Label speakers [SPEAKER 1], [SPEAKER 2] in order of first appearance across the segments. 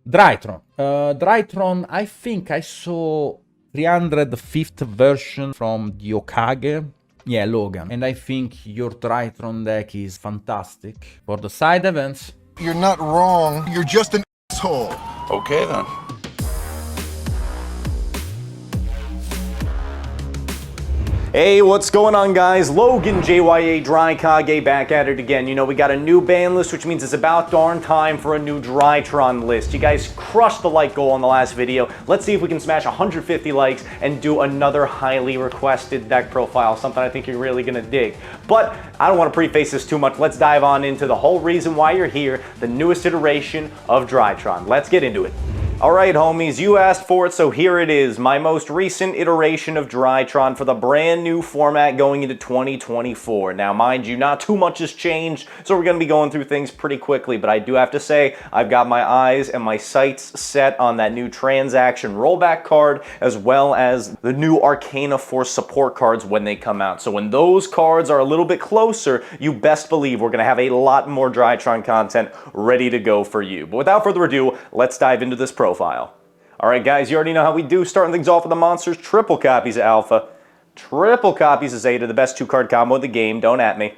[SPEAKER 1] Drytron. Drytron, I think I saw 305th version from the Okage. Yeah, Logan. And I think your Drytron deck is fantastic for the side events.
[SPEAKER 2] You're not wrong. You're just an asshole.
[SPEAKER 3] Okay then.
[SPEAKER 4] Hey, what's going on, guys? LoganJYA Drykage back at it again. You know, we got a new ban list, which means it's about darn time for a new Drytron list. You guys crushed the like goal on the last video. Let's see if we can smash 150 likes and do another highly requested deck profile, something I think you're really gonna dig. But I don't want to preface this too much. Let's dive on into the whole reason why you're here, the newest iteration of Drytron. Let's get into it. Alright homies, you asked for it, so here it is, my most recent iteration of Drytron for the brand new format going into 2024. Now mind you, not too much has changed, so we're going to be going through things pretty quickly, but I do have to say, I've got my eyes and my sights set on that new transaction rollback card, as well as the new Arcana Force support cards when they come out. So when those cards are a little bit closer, you best believe we're going to have a lot more Drytron content ready to go for you. But without further ado, let's dive into this profile. Alright guys, you already know how we do, starting things off with the monsters, triple copies of Alpha, triple copies of Zeta, the best 2-card combo of the game, don't at me.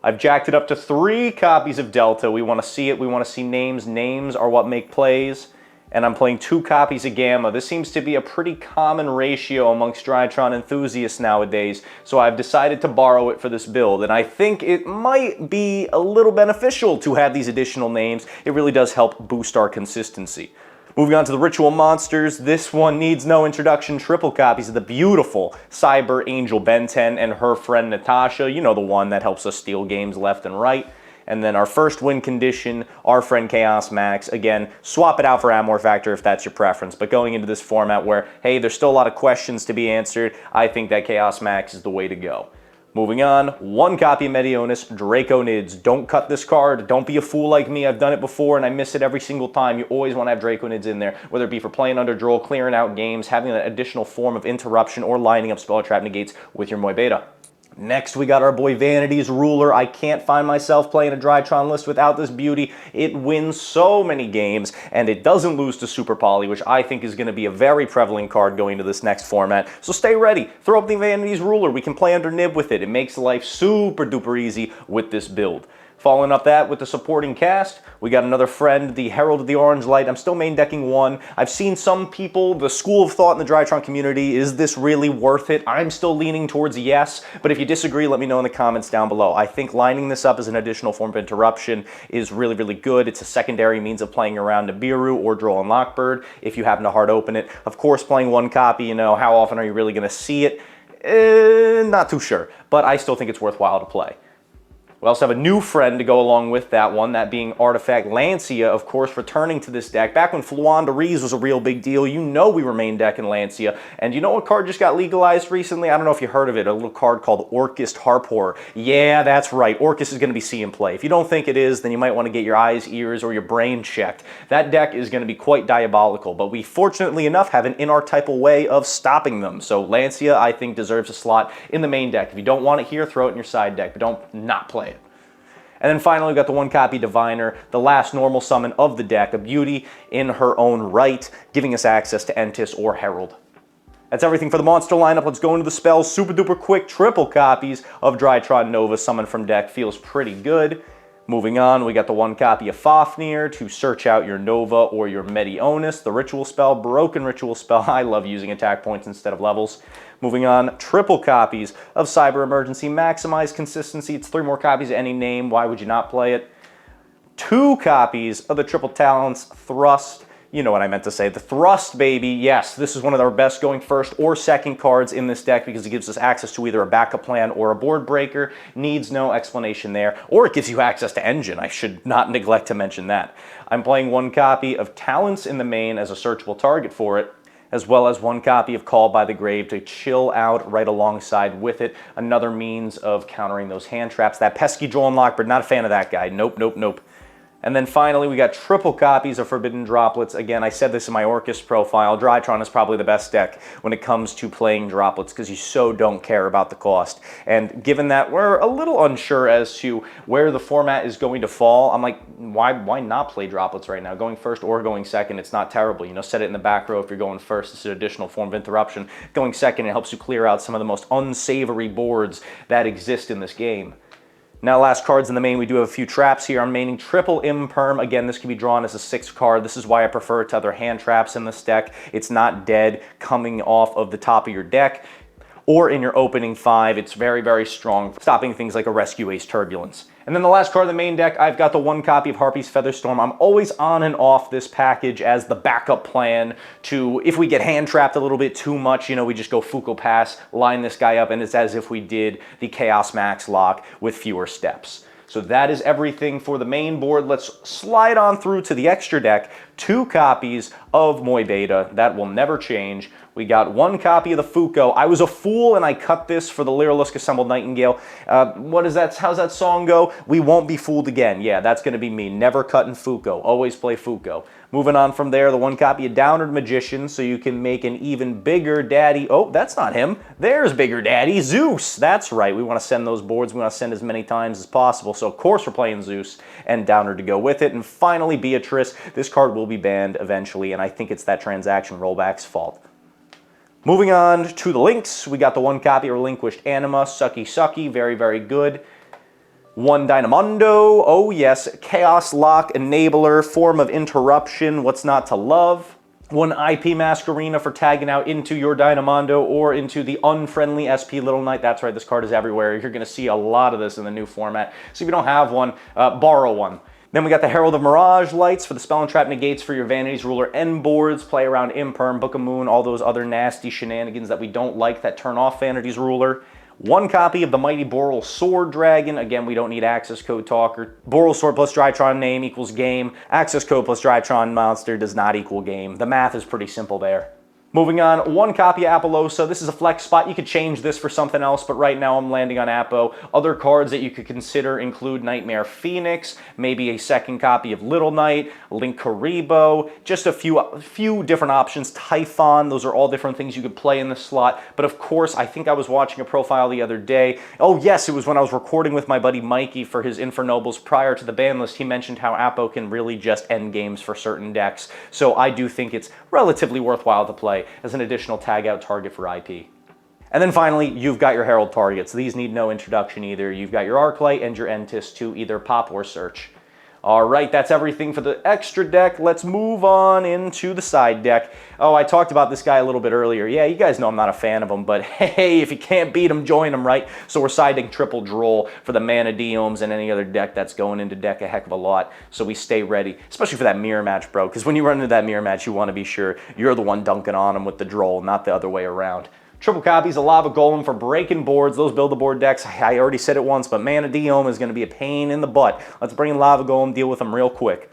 [SPEAKER 4] I've jacked it up to 3 copies of Delta, we want to see it, we want to see names, names are what make plays, and I'm playing 2 copies of Gamma. This seems to be a pretty common ratio amongst Drytron enthusiasts nowadays, so I've decided to borrow it for this build, and I think it might be a little beneficial to have these additional names. It really does help boost our consistency. Moving on to the Ritual Monsters, this one needs no introduction. Triple copies of the beautiful Cyber Angel Ben 10 and her friend Natasha. You know, the one that helps us steal games left and right. And then our first win condition, our friend Chaos Max. Again, swap it out for Amor Factor if that's your preference. But going into this format where, hey, there's still a lot of questions to be answered, I think that Chaos Max is the way to go. Moving on, 1 copy of Medionis, Draconids. Don't cut this card. Don't be a fool like me. I've done it before and I miss it every single time. You always want to have Draconids in there, whether it be for playing under draw, clearing out games, having an additional form of interruption, or lining up spell trap negates with your Moy Beta. Next, we got our boy Vanity's Ruler. I can't find myself playing a Drytron list without this beauty. It wins so many games, and it doesn't lose to Super Poly, which I think is going to be a very prevalent card going to this next format. So stay ready. Throw up the Vanity's Ruler. We can play under Nib with it. It makes life super duper easy with this build. Following up that with the supporting cast, we got another friend, the Herald of the Orange Light. I'm still main decking 1. I've seen some people, the school of thought in the Drytron community, is this really worth it? I'm still leaning towards yes, but if you disagree, let me know in the comments down below. I think lining this up as an additional form of interruption is really, really good. It's a secondary means of playing around Nibiru or Droll and Lockbird if you happen to hard open it. Of course, playing 1 copy, you know, how often are you really going to see it? Not too sure, but I still think it's worthwhile to play. We also have a new friend to go along with that one, that being Artifact Lancia, of course, returning to this deck. Back when Fluan de Rees was a real big deal, you know we were main decking Lancia. And you know what card just got legalized recently? I don't know if you heard of it, a little card called Orcust Harpor. Yeah, that's right, Orcust is going to be seeing play. If you don't think it is, then you might want to get your eyes, ears, or your brain checked. That deck is going to be quite diabolical, but we fortunately enough have an inarchetypal way of stopping them. So Lancia, I think, deserves a slot in the main deck. If you don't want it here, throw it in your side deck, but don't not play it. And then finally, we got the 1 copy Diviner, the last normal summon of the deck, a beauty in her own right, giving us access to Entis or Herald. That's everything for the monster lineup. Let's go into the spells super duper quick. Triple copies of Drytron Nova summoned from deck feels pretty good. Moving on, we got the 1 copy of Fafnir to search out your Nova or your Medionis, the ritual spell, broken ritual spell. I love using attack points instead of levels. Moving on, triple copies of Cyber Emergency, maximize consistency. It's 3 more copies of any name. Why would you not play it? 2 copies of the Triple Talents, Thrust. You know what I meant to say. The Thrust, baby. Yes, this is one of our best going first or second cards in this deck because it gives us access to either a backup plan or a board breaker. Needs no explanation there. Or it gives you access to Engine. I should not neglect to mention that. I'm playing 1 copy of Talents in the main as a searchable target for it, as well as 1 copy of Call by the Grave to chill out right alongside with it. Another means of countering those hand traps. That pesky Droll and Lockbird, not a fan of that guy. Nope, nope, nope. And then finally, we got triple copies of Forbidden Droplets. Again, I said this in my Orcus profile. Drytron is probably the best deck when it comes to playing Droplets because you so don't care about the cost. And given that we're a little unsure as to where the format is going to fall, I'm like, why not play Droplets right now? Going first or going second, it's not terrible. You know, set it in the back row if you're going first. It's an additional form of interruption. Going second, it helps you clear out some of the most unsavory boards that exist in this game. Now, last cards in the main, we do have a few traps here. I'm maining triple Imperm. Again, this can be drawn as a 6th card. This is why I prefer it to other hand traps in this deck. It's not dead coming off of the top of your deck or in your opening 5. It's very, very strong, stopping things like a Rescue Ace Turbulence. And then the last card of the main deck, I've got the 1 copy of Harpy's Featherstorm. I'm always on and off this package as the backup plan to, if we get hand trapped a little bit too much, you know, we just go Fuko Pass, line this guy up, and it's as if we did the Chaos Max lock with fewer steps. So that is everything for the main board. Let's slide on through to the extra deck. 2 copies of Moy Beta. That will never change. We got 1 copy of the Fuko. I was a fool and I cut this for the Lyrilusk Assembled Nightingale. What is that? How's that song go? We won't be fooled again. Yeah, that's going to be me. Never cutting Fuko. Always play Fuko. Moving on from there, the 1 copy of Downward Magician, so you can make an even bigger daddy. Oh, that's not him. There's bigger daddy, Zeus. That's right. We want to send those boards. We want to send as many times as possible. So, of course, we're playing Zeus and Downward to go with it. And finally, Beatrice. This card will be banned eventually, and I think it's that transaction rollback's fault. Moving on to the links, we got the 1 copy of Relinquished Anima, Sucky Sucky, very, very good. 1 Dynamondo, oh yes, Chaos Lock Enabler, Form of Interruption, what's not to love. 1 IP Masquerena for tagging out into your Dynamondo or into the unfriendly SP Little Knight. That's right, this card is everywhere. You're going to see a lot of this in the new format. So if you don't have one, borrow one. Then we got the Herald of Mirage lights for the Spell and Trap Negates for your Vanity's Ruler end boards, play around Imperm, Book of Moon, all those other nasty shenanigans that we don't like that turn off Vanity's Ruler. 1 copy of the Mighty Boral Sword Dragon. Again, we don't need access code talker. Boral Sword plus Drytron name equals game. Access code plus Drytron monster does not equal game. The math is pretty simple there. Moving on, 1 copy of Apollosa. This is a flex spot. You could change this for something else, but right now I'm landing on Apo. Other cards that you could consider include Nightmare Phoenix, maybe a 2nd copy of Little Knight, Link Karibo, just a few different options. Typhon, those are all different things you could play in the slot. But of course, I think I was watching a profile the other day. Oh yes, it was when I was recording with my buddy Mikey for his Infernobles prior to the ban list. He mentioned how Apo can really just end games for certain decks. So I do think it's relatively worthwhile to play as an additional tag out target for IP. And then finally, you've got your Herald targets. These need no introduction either. You've got your Arclight and your Entis to either pop or search. All right, that's everything for the extra deck. Let's move on into the side deck. Oh, I talked about this guy a little bit earlier. Yeah, you guys know I'm not a fan of him, but hey, if you can't beat him, join him, right? So we're siding triple Droll for the Mana Diomes and any other deck that's going into deck a heck of a lot. So we stay ready, especially for that mirror match, bro. Because when you run into that mirror match, you want to be sure you're the one dunking on him with the Droll, not the other way around. Triple copies of Lava Golem for breaking boards. Those build-a-board decks, I already said it once, but Mana Diome is going to be a pain in the butt. Let's bring in Lava Golem, deal with them real quick.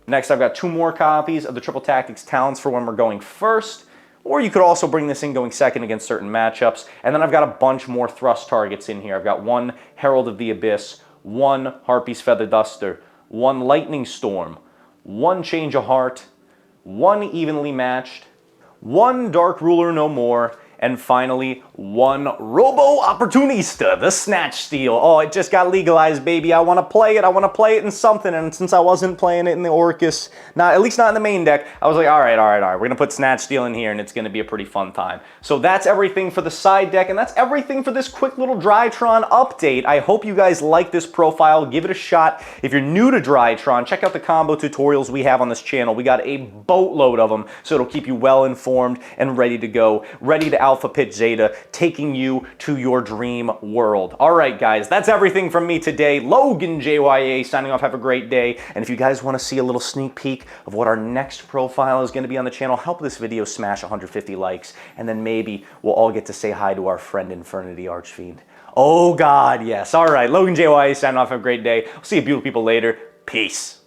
[SPEAKER 4] Next, I've got 2 more copies of the Triple Tactics Talents for when we're going first, or you could also bring this in going second against certain matchups. And then I've got a bunch more thrust targets in here. I've got 1 Herald of the Abyss, 1 Harpy's Feather Duster, 1 Lightning Storm, 1 Change of Heart, 1 Evenly Matched, 1 Dark Ruler No More, and finally, 1 Robo Opportunista, the Snatch Steal. Oh, it just got legalized, baby. I want to play it. I want to play it in something. And since I wasn't playing it in the Orcus, at least not in the main deck, I was like, all right. We're going to put Snatch Steal in here, and it's going to be a pretty fun time. So that's everything for the side deck, and that's everything for this quick little Drytron update. I hope you guys like this profile. Give it a shot. If you're new to Drytron, check out the combo tutorials we have on this channel. We got a boatload of them, so it'll keep you well informed and ready to go, ready to Alpha Pitch Zeta, taking you to your dream world. All right, guys, that's everything from me today. LoganJYA signing off. Have a great day. And if you guys want to see a little sneak peek of what our next profile is going to be on the channel, help this video smash 150 likes, and then maybe we'll all get to say hi to our friend Infernity Archfiend. Oh, God, yes. All right, LoganJYA signing off. Have a great day. I'll see you beautiful people later. Peace.